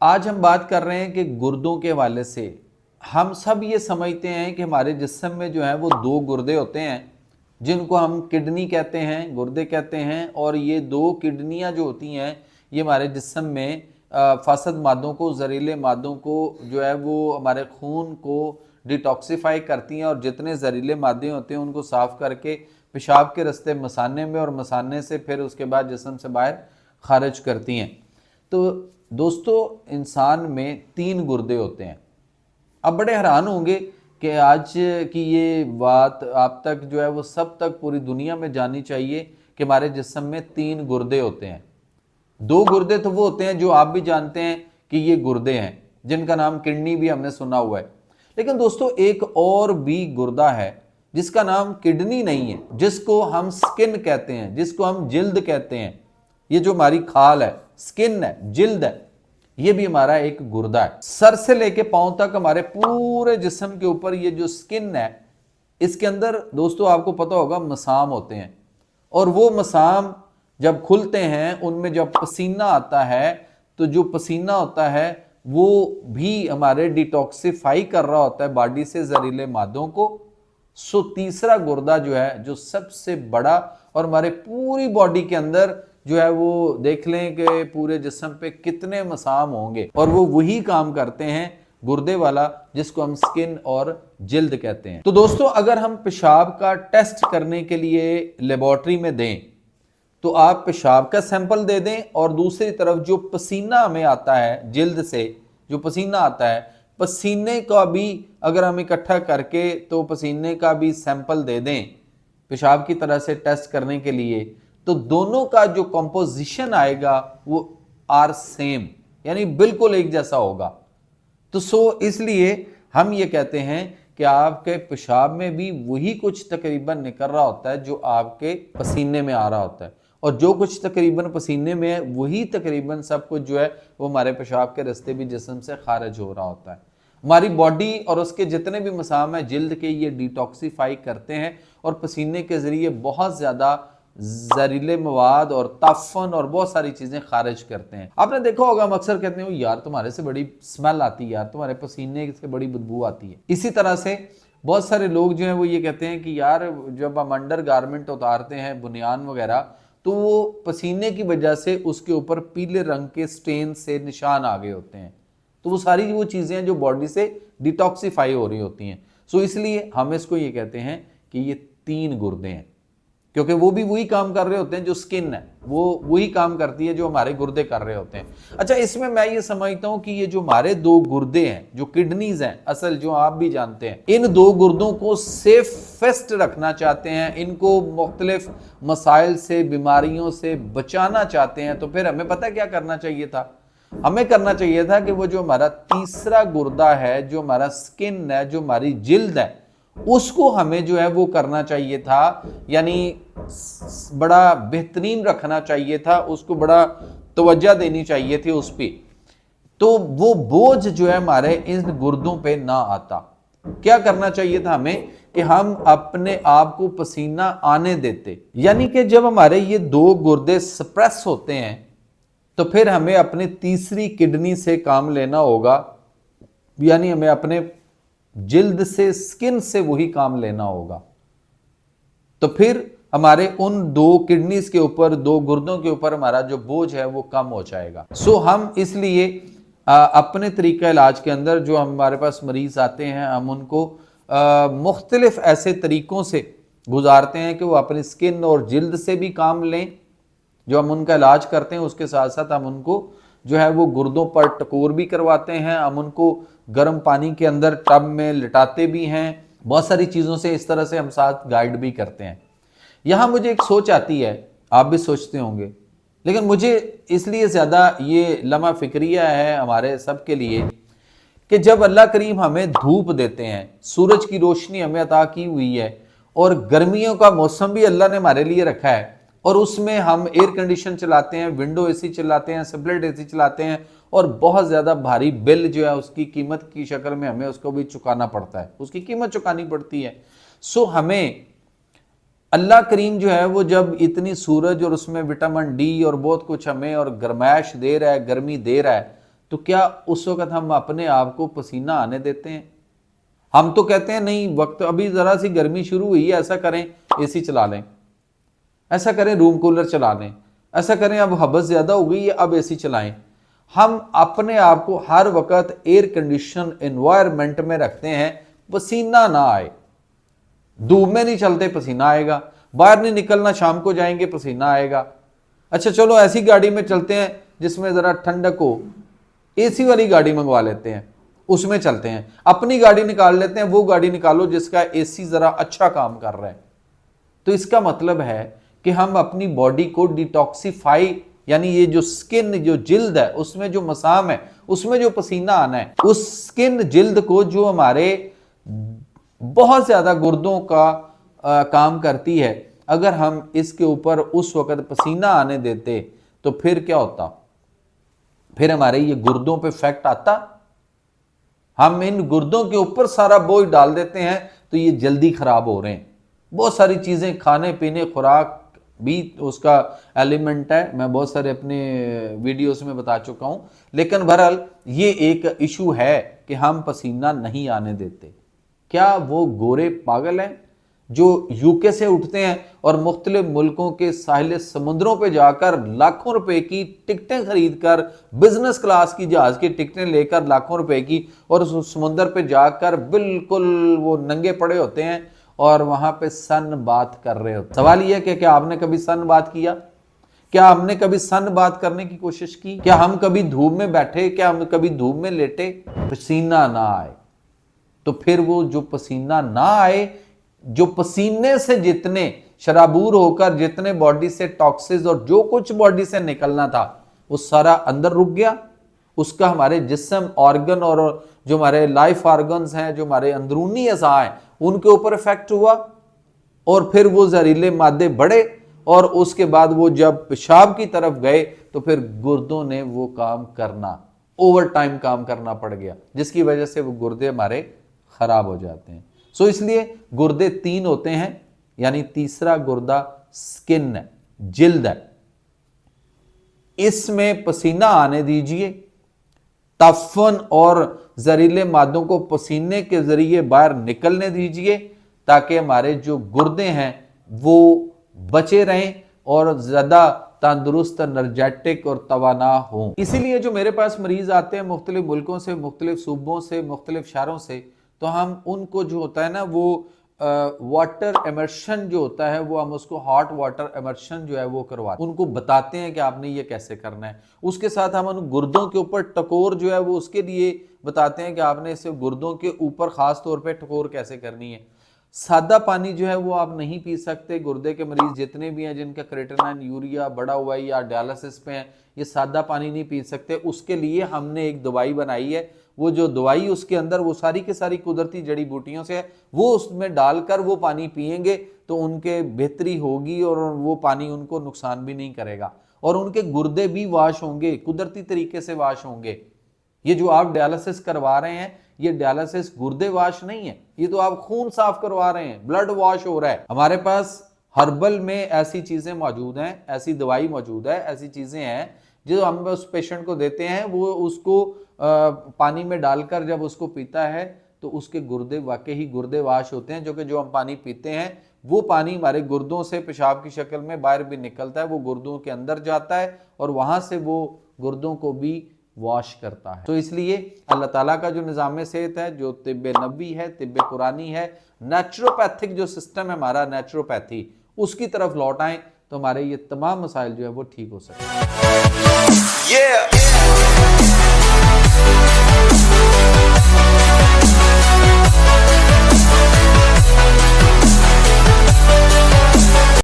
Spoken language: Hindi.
आज हम बात कर रहे हैं कि गुर्दों के हवाले से। हम सब ये समझते हैं कि हमारे जिस्म में जो है वो दो गुर्दे होते हैं जिनको हम किडनी कहते हैं, गुर्दे कहते हैं। और ये दो किडनियां जो होती हैं ये हमारे जिस्म में फासद मादों को, जहरीले मादों को जो है वो हमारे खून को डिटॉक्सिफाई करती हैं और जितने जहरीले मादे होते हैं उनको साफ़ करके पेशाब के रास्ते मसाने में और मसाने से फिर उसके बाद जिस्म से बाहर खारिज करती हैं। तो दोस्तों, इंसान में 3 गुर्दे होते हैं। अब बड़े हैरान होंगे कि आज की ये बात आप तक जो है वो सब तक पूरी दुनिया में जानी चाहिए कि हमारे जिस्म में 3 गुर्दे होते हैं। 2 गुर्दे तो वो होते हैं जो आप भी जानते हैं कि ये गुर्दे हैं, जिनका नाम किडनी भी हमने सुना हुआ है। लेकिन दोस्तों, एक और भी गुर्दा है जिसका नाम किडनी नहीं है, जिसको हम स्किन कहते हैं, जिसको हम जिल्द कहते हैं। ये जो हमारी खाल है, स्किन है, जिल्द है, ये भी हमारा एक गुर्दा है। सर से लेके पांव तक हमारे पूरे जिस्म के ऊपर ये जो स्किन है, इसके अंदर दोस्तों आपको पता होगा मसाम होते हैं। और वो मसाम जब खुलते हैं उनमें जब पसीना आता है तो जो पसीना होता है वो भी हमारे डिटॉक्सिफाई कर रहा होता है बॉडी से जहरीले मादों को। सो तीसरा गुर्दा जो है, जो सबसे बड़ा और हमारे पूरी बॉडी के अंदर जो है वो देख लें कि पूरे जिस्म पे कितने मसाम होंगे, और वो वही काम करते हैं गुर्दे वाला जिसको हम स्किन और जिल्द कहते हैं। तो दोस्तों, अगर हम पेशाब का टेस्ट करने के लिए लेबोरेटरी में दें तो आप पेशाब का सैंपल दे दें, और दूसरी तरफ जो पसीना हमें आता है जिल्द से, जो पसीना आता है, पसीने का भी अगर हम इकट्ठा करके तो पसीने का भी सैंपल दे दें पेशाब की तरह से टेस्ट करने के लिए, तो दोनों का जो कंपोजिशन आएगा वो आर सेम, यानी बिल्कुल एक जैसा होगा। तो इसलिए हम ये कहते हैं कि आपके पेशाब में भी वही कुछ तकरीबन निकल रहा होता है जो आपके पसीने में आ रहा होता है, और जो कुछ तकरीबन पसीने में है वही तकरीबन सब कुछ जो है वो हमारे पेशाब के रास्ते भी जिस्म से खारिज हो रहा होता है। हमारी बॉडी और उसके जितने भी मसाम है जिल्द के, ये डिटॉक्सिफाई करते हैं और पसीने के जरिए बहुत ज़्यादा जहरीले मवाद और ताफन और बहुत सारी चीज़ें खारिज करते हैं। आपने देखा होगा, हम अक्सर कहते हैं यार तुम्हारे से बड़ी स्मेल आती है, यार तुम्हारे पसीने से बड़ी बदबू आती है। इसी तरह से बहुत सारे लोग जो हैं वो ये कहते हैं कि यार जब हम अंडर गारमेंट उतारते हैं, बुनियान वगैरह, तो वो पसीने की वजह से उसके ऊपर पीले रंग के स्टेन से निशान आ गए होते हैं। तो वो सारी वो चीज़ें जो बॉडी से डिटॉक्सिफाई हो रही होती हैं। सो इसलिए हम इसको ये कहते हैं कि ये 3 गुर्दे हैं, क्योंकि वो भी वही काम कर रहे होते हैं, जो स्किन है वो वही काम करती है जो हमारे गुर्दे कर रहे होते हैं। अच्छा, इसमें मैं ये समझता हूं कि ये जो हमारे 2 गुर्दे हैं, जो किडनीज हैं असल, जो आप भी जानते हैं, इन 2 गुर्दों को सेफेस्ट रखना चाहते हैं, इनको मुख्तलिफ मसाइल से, बीमारियों से बचाना चाहते हैं, तो फिर हमें पता क्या करना चाहिए था? हमें करना चाहिए था कि वो जो हमारा तीसरा गुर्दा है, जो हमारा स्किन है, जो हमारी जिल्द है, उसको हमें जो है वो करना चाहिए था, यानी बड़ा बेहतरीन रखना चाहिए था, उसको बड़ा तवज्जो देनी चाहिए थी उस पर, तो वो बोझ जो है हमारे इन गुर्दों पे ना आता। क्या करना चाहिए था हमें कि हम अपने आप को पसीना आने देते, यानी कि जब हमारे ये 2 गुर्दे सप्रेस होते हैं तो फिर हमें अपनी तीसरी किडनी से काम लेना होगा, यानी हमें अपने जिल्द से, स्किन से वही काम लेना होगा। तो फिर हमारे उन 2 किडनीज के ऊपर, 2 गुर्दों के ऊपर हमारा जो बोझ है वो कम हो जाएगा। हम इसलिए अपने तरीका इलाज के अंदर जो हमारे पास मरीज आते हैं, हम उनको मुख्तलिफ ऐसे तरीकों से गुजारते हैं कि वो अपनी स्किन और जिल्द से भी काम लें। जो हम उनका इलाज करते हैं उसके साथ साथ हम उनको जो है वो गुर्दों पर टकोर भी करवाते हैं, हम उनको गर्म पानी के अंदर टब में लिटाते भी हैं, बहुत सारी चीज़ों से इस तरह से हम साथ गाइड भी करते हैं। यहाँ मुझे एक सोच आती है, आप भी सोचते होंगे, लेकिन मुझे इसलिए ज़्यादा ये लम्हा फिक्रिया है हमारे सब के लिए कि जब अल्लाह करीम हमें धूप देते हैं, सूरज की रोशनी हमें अता की हुई है, और गर्मियों का मौसम भी अल्लाह ने हमारे लिए रखा है, और उसमें हम एयर कंडीशन चलाते हैं, विंडो एसी चलाते हैं, स्प्लिट एसी चलाते हैं, और बहुत ज़्यादा भारी बिल जो है उसकी कीमत की शक्ल में हमें उसको भी चुकाना पड़ता है, उसकी कीमत चुकानी पड़ती है। हमें अल्लाह करीम जो है वो जब इतनी सूरज और उसमें विटामिन डी और बहुत कुछ हमें और गर्माइश दे रहा है, गर्मी दे रहा है, तो क्या उस वक्त हम अपने आप को पसीना आने देते हैं? हम तो कहते हैं नहीं, वक्त अभी जरा सी गर्मी शुरू हुई है, ऐसा करें एसी चला लें, ऐसा करें रूम कूलर चला लें, ऐसा करें अब हबस ज्यादा हो गई है अब एसी चलाएं। हम अपने आप को हर वक्त एयर कंडीशन एनवायरनमेंट में रखते हैं, पसीना ना आए। धूप में नहीं चलते, पसीना आएगा। बाहर नहीं निकलना, शाम को जाएंगे पसीना आएगा। अच्छा चलो ऐसी गाड़ी में चलते हैं जिसमें जरा ठंडक हो, एसी वाली गाड़ी मंगवा लेते हैं, उसमें चलते हैं। अपनी गाड़ी निकाल लेते हैं, वो गाड़ी निकालो जिसका एसी जरा अच्छा काम कर रहा है। तो इसका मतलब है कि हम अपनी बॉडी को डिटॉक्सिफाई, यानी ये जो स्किन, जो जिल्द है, उसमें जो मसाम है, उसमें जो पसीना आना है, उस स्किन जिल्द को जो हमारे बहुत ज्यादा गुर्दों का काम करती है, अगर हम इसके ऊपर उस वक्त पसीना आने देते तो फिर क्या होता? फिर हमारे ये गुर्दों पे इफेक्ट आता। हम इन गुर्दों के ऊपर सारा बोझ डाल देते हैं तो ये जल्दी खराब हो रहे हैं। बहुत सारी चीजें, खाने पीने, खुराक भी उसका एलिमेंट है, मैं बहुत सारे अपने वीडियोस में बता चुका हूं। लेकिन बहरहाल ये एक इशू है कि हम पसीना नहीं आने देते। क्या वो गोरे पागल हैं जो यूके से उठते हैं और मुख्तलिफ मुल्कों के साहिल समुद्रों पे जाकर लाखों रुपए की टिकटें खरीद कर, बिजनेस क्लास की जहाज की टिकटें लेकर लाखों रुपए की, और उस समुद्र पे जाकर बिल्कुल वो नंगे पड़े होते हैं और वहां पे सन बात कर रहे होते हैं? सवाल यह है कि क्या आपने कभी सन बात किया? क्या हमने कभी सन बात करने की कोशिश की? क्या हम कभी धूप में बैठे? क्या हम कभी धूप में लेटे? पसीना ना आए तो फिर वो जो पसीना ना आए, जो पसीने से जितने शराबूर होकर जितने बॉडी से टॉक्सिस और जो कुछ बॉडी से निकलना था वो सारा अंदर रुक गया। उसका हमारे जिस्म, ऑर्गन और जो हमारे लाइफ ऑर्गन्स हैं, जो हमारे अंदरूनी अज़ा हैं, उनके ऊपर इफेक्ट हुआ और फिर वो जहरीले मादे बढ़े और उसके बाद वो जब पेशाब की तरफ गए तो फिर गुर्दों ने वो काम करना, ओवर टाइम काम करना पड़ गया, जिसकी वजह से वो गुर्दे हमारे खराब हो जाते हैं। सो इसलिए गुर्दे 3 होते हैं, यानी तीसरा गुर्दा स्किन है, जिल्द है। इसमें पसीना आने दीजिए, तफन और जहरीले मादों को पसीने के जरिए बाहर निकलने दीजिए, ताकि हमारे जो गुर्दे हैं वो बचे रहें और ज्यादा तंदुरुस्त, एनर्जेटिक और तवाना हों। इसीलिए जो मेरे पास मरीज आते हैं मुख्तलिफ मुल्कों से, मुख्तलिफ सूबों से, मुख्तलिफ शहरों से, तो हम उनको जो होता है ना वो वाटर इमर्शन जो होता है, वो हम उसको हॉट वाटर इमर्शन जो है वो करवाते हैं। उनको बताते हैं कि आपने ये कैसे करना है। उसके साथ हम उन गुर्दों के ऊपर टकोर जो है वो उसके लिए बताते हैं कि आपने इसे गुर्दों के ऊपर खास तौर पे टकोर कैसे करनी है। सादा पानी जो है वो आप नहीं पी सकते। गुर्दे के मरीज जितने भी हैं जिनका क्रेटिनाइन, यूरिया बढ़ा हुआ है या डायलिसिस पे हैं, ये सादा पानी नहीं पी सकते। उसके लिए हमने एक दवाई बनाई है। वो जो दवाई उसके अंदर वो सारी की सारी कुदरती जड़ी बूटियों से है, वो उसमें डालकर वो पानी पिएंगे तो उनके बेहतरी होगी और वो पानी उनको नुकसान भी नहीं करेगा और उनके गुर्दे भी वाश होंगे, कुदरती तरीके से वाश होंगे। ये जो आप डायलिसिस करवा रहे हैं, ये डायलिसिस गुर्दे वाश नहीं है, ये तो आप खून साफ करवा रहे हैं, ब्लड वॉश हो रहा है। हमारे पास हर्बल में ऐसी चीजें मौजूद हैं, ऐसी दवाई मौजूद है, ऐसी चीजें हैं जो हम उस पेशेंट को देते हैं। वो उसको पानी में डालकर जब उसको पीता है तो उसके गुर्दे वाकई ही गुर्दे वाश होते हैं। जो हम पानी पीते हैं वो पानी हमारे गुर्दों से पेशाब की शक्ल में बाहर भी निकलता है, वो गुर्दों के अंदर जाता है और वहां से वो गुर्दों को भी वॉश करता है। तो इसलिए अल्लाह ताला का जो निज़ाम सेहत है, जो तिब्बे नबी है, तिब्बे कुरानी है, नेचुरोपैथिक जो सिस्टम है हमारा, नेचुरोपैथी, उसकी तरफ लौट आए तो हमारे ये तमाम मसाइल जो है वो ठीक हो सकते हैं।